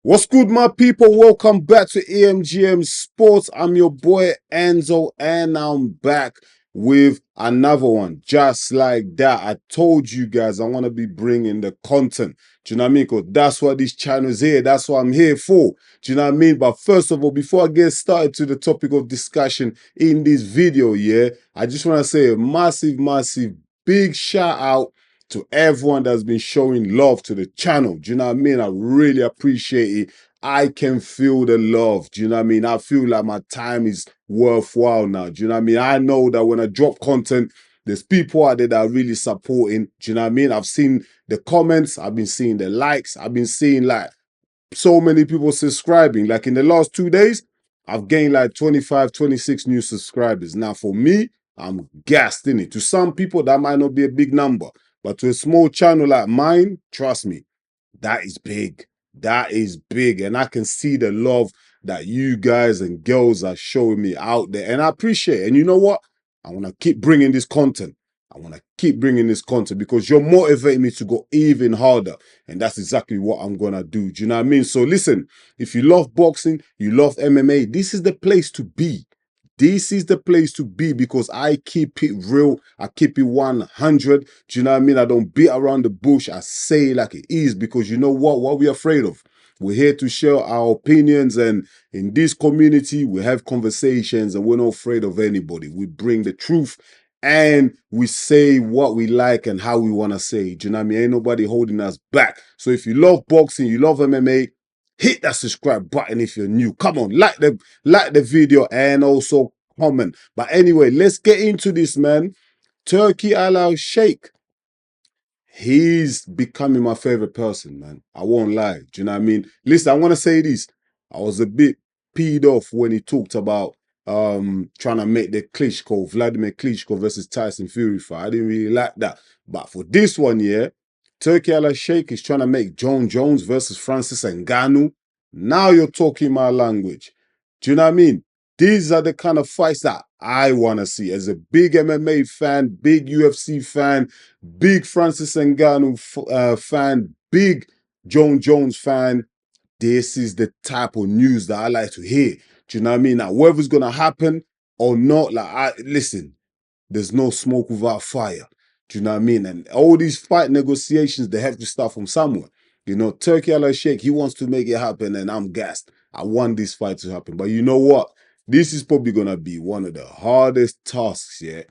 What's good, my people? Welcome back to EMGM Sports. I'm your boy Enzo, and I'm back with another one. Just like that, I told you guys I want to be bringing the content. Do you know what I mean? Because that's what this channel is here. That's what I'm here for. Do you know what I mean? But first of all, before I get started to the topic of discussion in this video, yeah, I just want to say a massive, big shout out to everyone that's been showing love to the channel. Do you know what I mean? I really appreciate it. I can feel the love. Do you know what I mean? I feel like my time is worthwhile now. Do you know what I mean? I know that when I drop content, there's people out there that are really supporting. Do you know what I mean? I've seen the comments. I've been seeing the likes. I've been seeing like so many people subscribing. Like in the last 2 days, I've gained like 25, 26 new subscribers. Now for me, I'm gassed in it. To some people, that might not be a big number. But to a small channel like mine, trust me, that is big. That is big. And I can see the love that you guys and girls are showing me out there. And I appreciate it. And you know what? I want to keep bringing this content. I want to keep bringing this content because you're motivating me to go even harder. And that's exactly what I'm going to do. Do you know what I mean? So listen, if you love boxing, you love MMA, this is the place to be. This is the place to be because I keep it real. I keep it 100. Do you know what I mean? I don't beat around the bush. I say it like it is because you know what? What we're afraid of. We're here to share our opinions, and in this community, we have conversations and we're not afraid of anybody. We bring the truth and we say what we like and how we want to say. Do you know what I mean? Ain't nobody holding us back. So if you love boxing, you love MMA, hit that subscribe button if you're new. Come on, like the video and also comment. But anyway, let's get into this, man. Turki Alalshikh. He's becoming my favorite person, man. I won't lie. Do you know what I mean? Listen, I want to say this. I was a bit peed off when he talked about trying to make the Vladimir Klitschko versus Tyson Fury fight. I didn't really like that. But for this one, yeah, Turki Alalshikh is trying to make Jon Jones versus Francis Ngannu. Now you're talking my language. Do you know what I mean? These are the kind of fights that I want to see. As a big MMA fan, big UFC fan, big Francis Ngannou fan, big Jon Jones fan, this is the type of news that I like to hear. Do you know what I mean? Now, whether's going to happen or not, listen, there's no smoke without fire. Do you know what I mean? And all these fight negotiations, they have to start from somewhere. You know, Turki Alalshikh, he wants to make it happen, and I'm gassed. I want this fight to happen. But you know what? This is probably going to be one of the hardest tasks, yeah,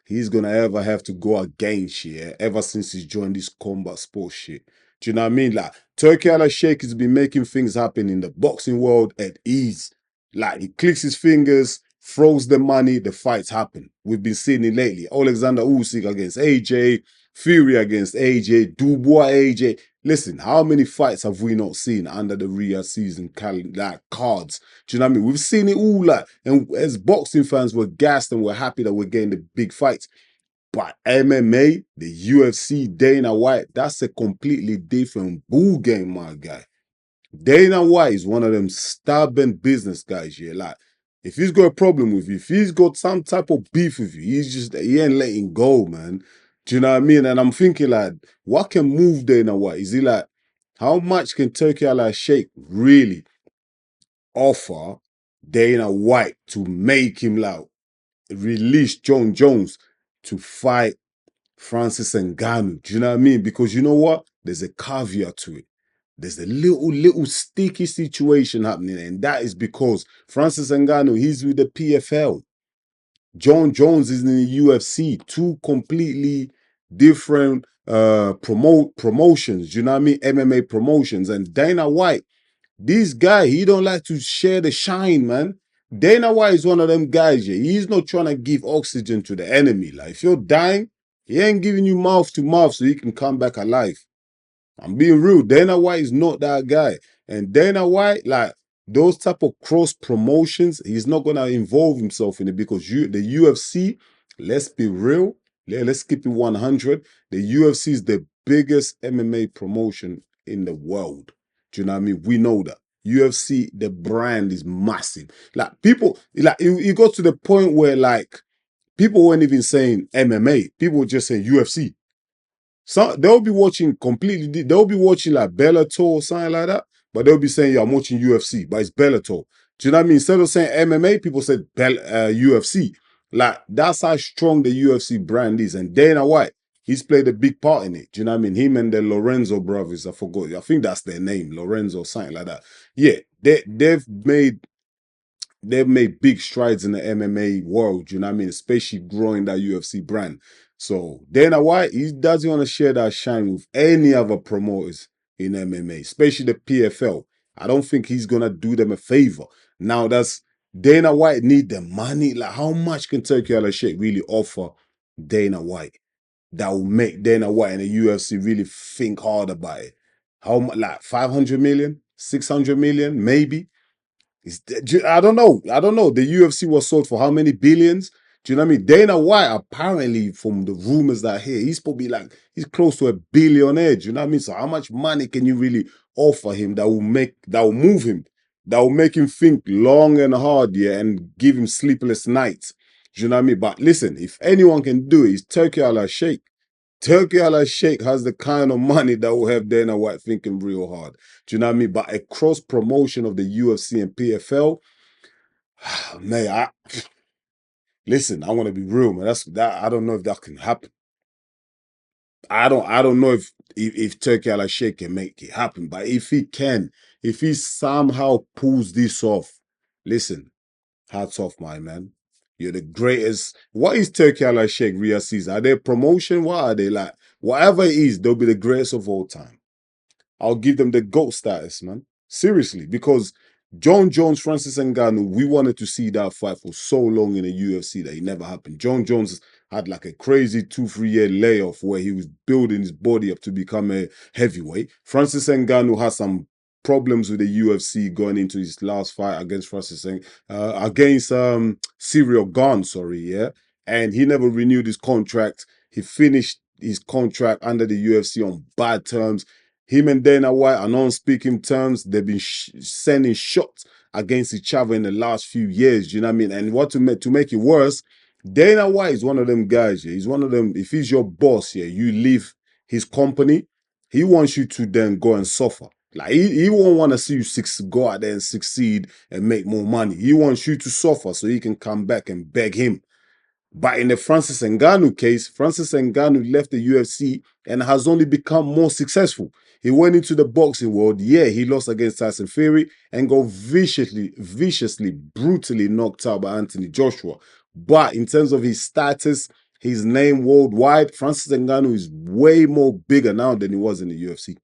he's going to ever have to go against, yeah, ever since he's joined this combat sports shit. Do you know what I mean? Like, Turki Alalshikh has been making things happen in the boxing world at ease. Like, he clicks his fingers, throws the money, the fights happen. We've been seeing it lately. Alexander Usyk against AJ, Fury against AJ, Dubois AJ. Listen, how many fights have we not seen under the Riyadh season cards? Do you know what I mean? We've seen it all, like, and as boxing fans, we're gassed and we're happy that we're getting the big fights. But MMA, the UFC, Dana White, that's a completely different ball game, my guy. Dana White is one of them stubborn business guys, yeah. Like, if he's got a problem with you, if he's got some type of beef with you, he ain't letting go, man. Do you know what I mean? And I'm thinking, like, what can move Dana White? Is he like, how much can Turki Alalshikh really offer Dana White to make him, like, release Jon Jones to fight Francis Ngannou? Do you know what I mean? Because you know what? There's a caveat to it. There's a little sticky situation happening, and that is because Francis Ngannou, he's with the PFL. Jon Jones is in the UFC. Two completely different promotions. You know what I mean? MMA promotions. And Dana White, this guy, he don't like to share the shine, man. Dana White is one of them guys, yeah. He's not trying to give oxygen to the enemy. Like, if you're dying, he ain't giving you mouth to mouth so you can come back alive. I'm being real. Dana White is not that guy. And Dana White, like, those type of cross promotions, he's not going to involve himself in it because the UFC, let's be real, let's keep it 100. The UFC is the biggest MMA promotion in the world. Do you know what I mean? We know that. UFC, the brand is massive. Like, people, like, it got to the point where, like, people weren't even saying MMA. People were just saying UFC. So they'll be watching completely, they'll be watching like Bellator or something like that. but they'll be saying, yeah, I'm watching UFC, but it's Bellator. Do you know what I mean? Instead of saying MMA, people said UFC. Like, that's how strong the UFC brand is. And Dana White, he's played a big part in it. Do you know what I mean? Him and the Lorenzo brothers, I forgot. I think that's their name, Lorenzo, something like that. Yeah, they've made big strides in the MMA world, you know what I mean? Especially growing that UFC brand. So Dana White, he doesn't want to share that shine with any other promoters in MMA, especially the PFL. I don't think he's gonna do them a favor. Now that's Dana White need the money. Like, how much can Turki Alalshikh really offer Dana White that will make Dana White and the UFC really think hard about it? How much? Like 500 million, 600 million, maybe. I don't know. I don't know. The UFC was sold for how many billions? Do you know what I mean? Dana White, apparently, from the rumors that I hear, he's probably like, he's close to a billionaire. Do you know what I mean? So how much money can you really offer him that will move him, that will make him think long and hard, yeah, and give him sleepless nights? Do you know what I mean? But listen, if anyone can do it, it's Turki Alalshikh. Turki Alalshikh has the kind of money that will have Dana White thinking real hard. Do you know what I mean? But a cross promotion of the UFC and PFL, man, listen, I want to be real, man. That's that. I don't know if that can happen. I don't know if Turki Alalshikh can make it happen. But if he can, if he somehow pulls this off, listen, hats off, my man. You're the greatest. What is Turki Alalshikh Rhea season? Are they promotion? What are they like? Whatever it is, they'll be the greatest of all time. I'll give them the GOAT status, man. Seriously, because Jon Jones, Francis Ngannou, we wanted to see that fight for so long in the UFC that it never happened. Jon Jones had like a crazy 2-3 year layoff where he was building his body up to become a heavyweight. Francis Ngannou has some problems with the UFC going into his last fight against Cyril Gane, sorry, yeah. And he never renewed his contract. He finished his contract under the UFC on bad terms. Him and Dana White are on speaking terms. They've been sending shots against each other in the last few years. You know what I mean? And what to make it worse, Dana White is one of them guys. Yeah? He's one of them. If he's your boss, yeah, you leave his company, he wants you to then go and suffer. Like he won't want to see you go out there and succeed and make more money. He wants you to suffer so he can come back and beg him. But in the Francis Ngannou case, Francis Ngannou left the UFC and has only become more successful. He went into the boxing world. Yeah, he lost against Tyson Fury and got viciously, brutally knocked out by Anthony Joshua. But in terms of his status, his name worldwide, Francis Ngannou is way more bigger now than he was in the UFC.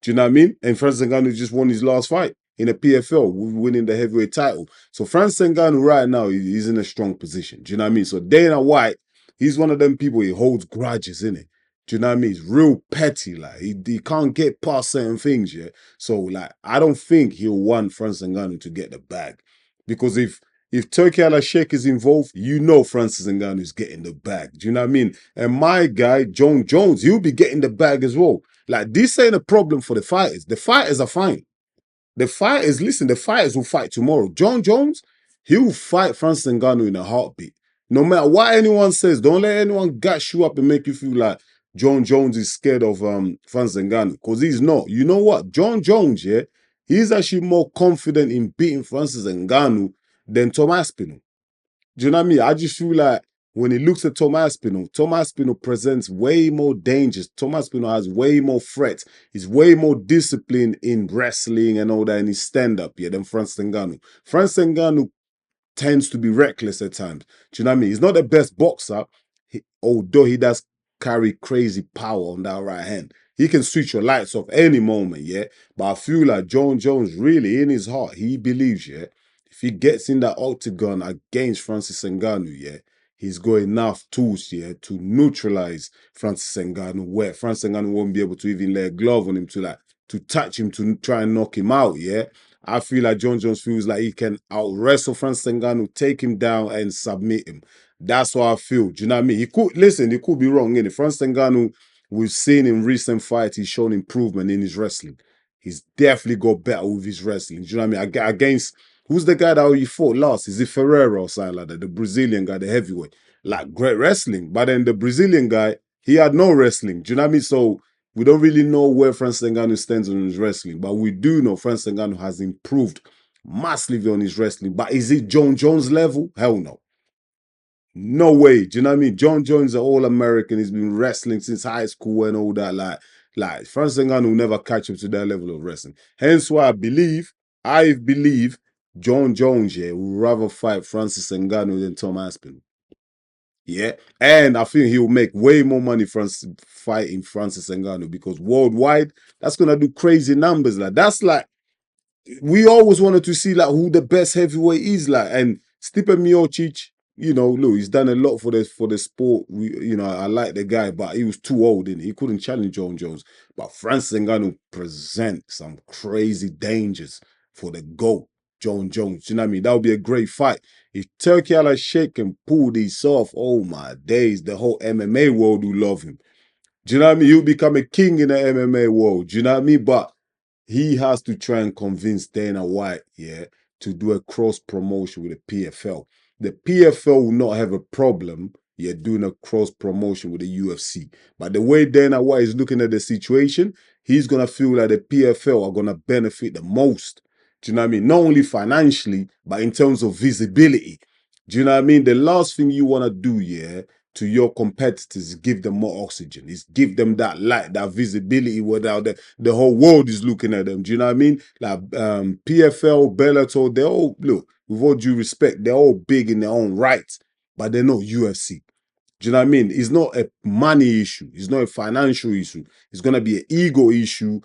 Do you know what I mean? And Francis Ngannou just won his last fight in the PFL, winning the heavyweight title. So Francis Ngannou right now, he's in a strong position. Do you know what I mean? So Dana White, he's one of them people, he holds grudges, innit? Do you know what I mean? He's real petty, like he can't get past certain things, yeah. So like I don't think he'll want Francis Ngannou to get the bag. Because if Turki Alalshikh is involved, you know Francis Ngannou is getting the bag. Do you know what I mean? And my guy, Jon Jones, he'll be getting the bag as well. Like, this ain't a problem for the fighters. The fighters are fine. The fighters will fight tomorrow. Jon Jones, he will fight Francis Ngannou in a heartbeat. No matter what anyone says, don't let anyone gas you up and make you feel like Jon Jones is scared of Francis Ngannou, because he's not. You know what? Jon Jones, yeah, he's actually more confident in beating Francis Ngannou than Tom Aspinall. Do you know what I mean? I just feel like when he looks at Tom Aspinall presents way more dangers. Tom Aspinall has way more threats. He's way more disciplined in wrestling and all that in his stand-up, yeah, than Francis Ngannou. Francis Ngannou tends to be reckless at times. Do you know what I mean? He's not the best boxer, although he does carry crazy power on that right hand. He can switch your lights off any moment, yeah? But I feel like Jon Jones, really, in his heart, he believes, yeah, if he gets in that octagon against Francis Ngannou, yeah, he's got enough tools, yeah, to neutralize Francis Ngannou, where Francis Ngannou won't be able to even lay a glove on him to touch him, to try and knock him out, yeah? I feel like Jon Jones feels like he can out-wrestle Francis Ngannou, take him down and submit him. That's what I feel. Do you know what I mean? He could be wrong, innit? Francis Ngannou, we've seen in recent fights, he's shown improvement in his wrestling. He's definitely got better with his wrestling. Do you know what I mean? Against, who's the guy that he fought last? Is it Ferreira or something like that? The Brazilian guy, the heavyweight. Like, great wrestling. But then the Brazilian guy, he had no wrestling. Do you know what I mean? So We don't really know where Francis Ngannou stands on his wrestling, but we do know Francis Ngannou has improved massively on his wrestling. But is it Jon Jones level? Hell no. No way. Do you know what I mean? Jon Jones is an all-American. He's been wrestling since high school and all that. Like Francis Ngannou will never catch up to that level of wrestling. Hence why I believe Jon Jones, yeah, will rather fight Francis Ngannou than Tom Aspinall. Yeah. And I think he'll make way more money fighting Francis Ngannou because worldwide, that's gonna do crazy numbers. Like that's like we always wanted to see like who the best heavyweight is like, and Stipe Miocic, look, he's done a lot for the sport. I like the guy, but he was too old and he couldn't challenge Jon Jones. But Francis Ngannou present some crazy dangers for the GOAT, Jon Jones. You know what I mean? That would be a great fight. If Turki Alalshikh can pull this off, oh my days, the whole MMA world will love him. Do you know what I mean? He'll become a king in the MMA world. Do you know what I mean? But he has to try and convince Dana White, yeah, to do a cross promotion with the PFL. The PFL will not have a problem, yeah, doing a cross promotion with the UFC. But the way Dana White is looking at the situation, he's gonna feel like the PFL are gonna benefit the most. Do you know what I mean? Not only financially, but in terms of visibility. Do you know what I mean? The last thing you wanna do, yeah, to your competitors is give them more oxygen. Is give them that light, that visibility without the whole world is looking at them. Do you know what I mean? Like PFL, Bellator, they're all, look, with all due respect, they're all big in their own right, but they're not UFC. Do you know what I mean? It's not a money issue. It's not a financial issue. It's going to be an ego issue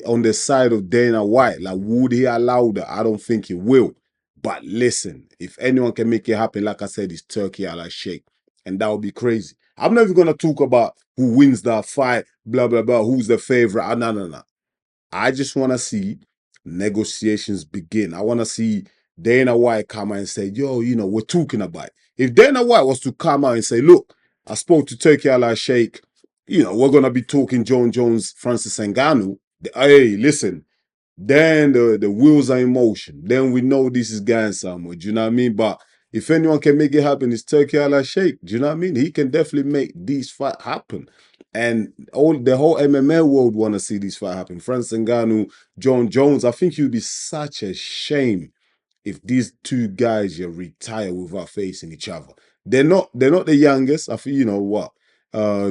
on the side of Dana White. Like, would he allow that? I don't think he will. But listen, if anyone can make it happen, like I said, it's Turki Alalshikh. And that would be crazy. I'm not even going to talk about who wins that fight, blah, blah, blah, who's the favorite. No, no, no. I just want to see negotiations begin. I want to see Dana White come out and say, yo, we're talking about it. If Dana White was to come out and say, look, I spoke to Turki Alalshikh, we're going to be talking Jon Jones, Francis Ngannou. Hey, listen, then the wheels are in motion. Then we know this is going somewhere. Do you know what I mean? But if anyone can make it happen, it's Turki Alalshikh. Do you know what I mean? He can definitely make these fight happen. And the whole MMA world want to see this fight happen. Francis Ngannou, Jon Jones. I think it would be such a shame if these two guys retire without facing each other. They're not the youngest. I feel what.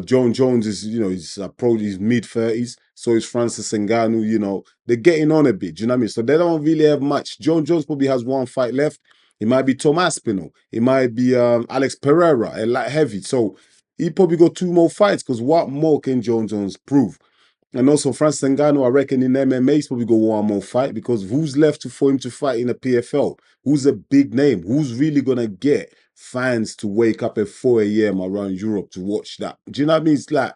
Jon Jones is, he's approaching his mid-30s. So is Francis Ngannou, they're getting on a bit. Do you know what I mean? So they don't really have much. Jon Jones probably has one fight left. It might be Tom Aspinall. It might be Alex Pereira, a light heavy. So he probably got two more fights because what more can Jon Jones prove? And also Francis Ngannou, I reckon in MMA, he's probably got one more fight because who's left for him to fight in the PFL? Who's a big name? Who's really going to get fans to wake up at 4 a.m. around Europe to watch that? Do you know what I mean? It's like,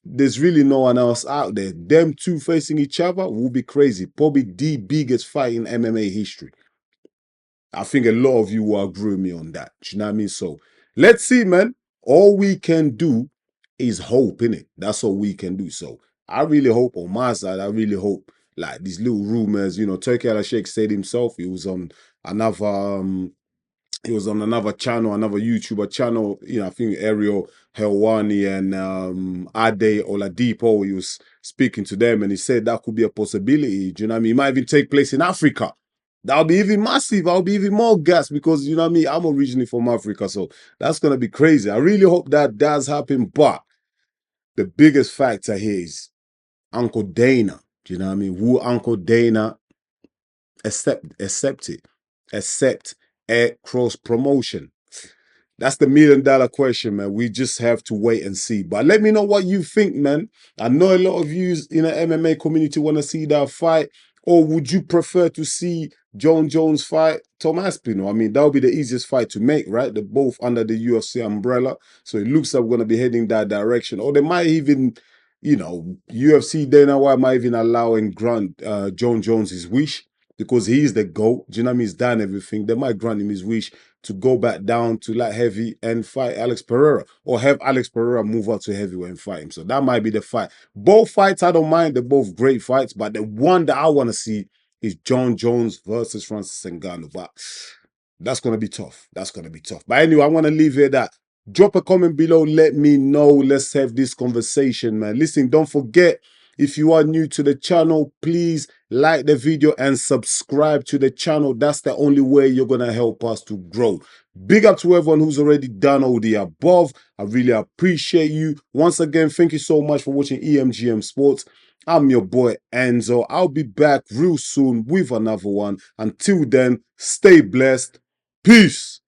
there's really no one else out there. Them two facing each other will be crazy. Probably the biggest fight in MMA history. I think a lot of you will agree with me on that. Do you know what I mean? So let's see, man. All we can do is hope, innit? That's all we can do. So I really hope on my side, I really hope like these little rumors, Turki Alalshikh said himself, another he was on another channel, another YouTuber channel, I think Ariel Helwani and Ade Oladipo, he was speaking to them and he said that could be a possibility. Do you know what I mean? It might even take place in Africa. That'll be even massive. I'll be even more gas because, you know what I mean? I'm originally from Africa, so that's going to be crazy. I really hope that does happen, but the biggest factor here is Uncle Dana. Do you know what I mean? Will Uncle Dana accept it? Accept a cross promotion? That's the $1,000,000 question, man. We just have to wait and see. But let me know what you think, man. I know a lot of you in the MMA community want to see that fight. Or would you prefer to see Jon Jones fight Tom Aspinall? I mean, that would be the easiest fight to make, right? They're both under the UFC umbrella. So it looks like we're going to be heading that direction. Or they might even, UFC Dana White might even allow and grant Jon Jones his wish because he is the GOAT. Do you know what I mean? He's done everything. They might grant him his wish to go back down to light heavy and fight Alex Pereira, or have Alex Pereira move up to heavyweight and fight him. So that might be the fight. Both fights, I don't mind. They're both great fights, but the one that I want to see is Jon Jones versus Francis Ngannou. But that's going to be tough. That's going to be tough. But anyway, I want to leave here that. Drop a comment below. Let me know. Let's have this conversation, man. Listen, don't forget, If you are new to the channel, please like the video and subscribe to the channel. That's the only way you're going to help us to grow. Big up to everyone who's already done all the above. I really appreciate you. Once again, thank you so much for watching EMGM Sports. I'm your boy Enzo. I'll be back real soon with another one. Until then, stay blessed. Peace.